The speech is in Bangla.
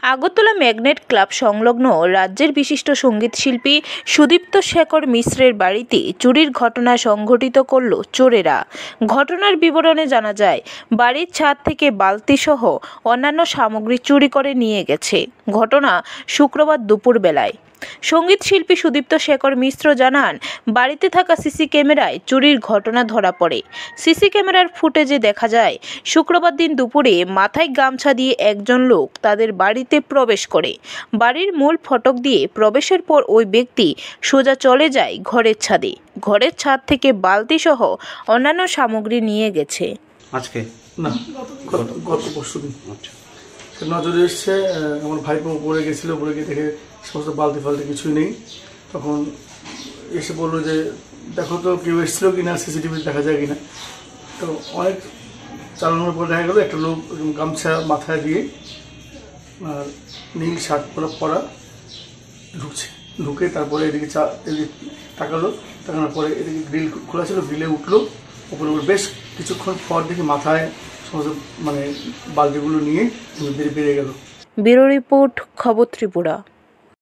আগরতলা ম্যাগনেট ক্লাব সংলগ্ন রাজ্যের বিশিষ্ট সঙ্গীতশিল্পী সুদীপ্ত শেখর মিশ্রের বাড়িতে চুরির ঘটনা সংঘটিত করল চোরেরা। ঘটনার বিবরণে জানা যায়, বাড়ির ছাদ থেকে বালতিসহ অন্যান্য সামগ্রী চুরি করে নিয়ে গেছে। ঘটনা শুক্রবার দুপুরবেলায়। সঙ্গীতশিল্পী সুদীপ্ত শেখর মিশ্র জানান, বাড়িতে থাকা সিসি ক্যামেরায় চুরির ঘটনা ধরা পড়ে। সিসি ক্যামেরার ফুটেজে দেখা যায়, শুক্রবার দিন দুপুরে মাথায় গামছা দিয়ে একজন লোক তাদের বাড়িতে প্রবেশ করে। বাড়ির মূল ফটক দিয়ে প্রবেশের পর ওই ব্যক্তি সোজা চলে যায় ঘরের ছাদে। ঘরের ছাদ থেকে বালতিসহ অন্যান্য সামগ্রী নিয়ে গেছে। আজকে না, গত পরশুদিন নজরে এসছে। আমার ভাইপো পড়ে গেছিলো, পড়ে গিয়ে দেখে সমস্ত বালতি ফালতি কিছুই নেই। তখন এসে বললো যে দেখো তো কেউ এসেছিলো কিনা, সিসিটিভি দেখা যায় কিনা। তো অনেক চালানোর পর দেখা গেলো একটা লোক গামছা মাথায় দিয়ে আর নীল শার্ট পরা ঢুকে তারপরে এদিকে তাকানোর পরে এদিকে গ্রিল খোলা ছিল, গ্রিলে উঠলো। উপরে বেশ কিছুক্ষণ পর দেখি মাথায় সমস্ত বালতিগুলো নিয়ে বেরিয়ে গেল। ব্যুরো রিপোর্ট, খবর ত্রিপুরা।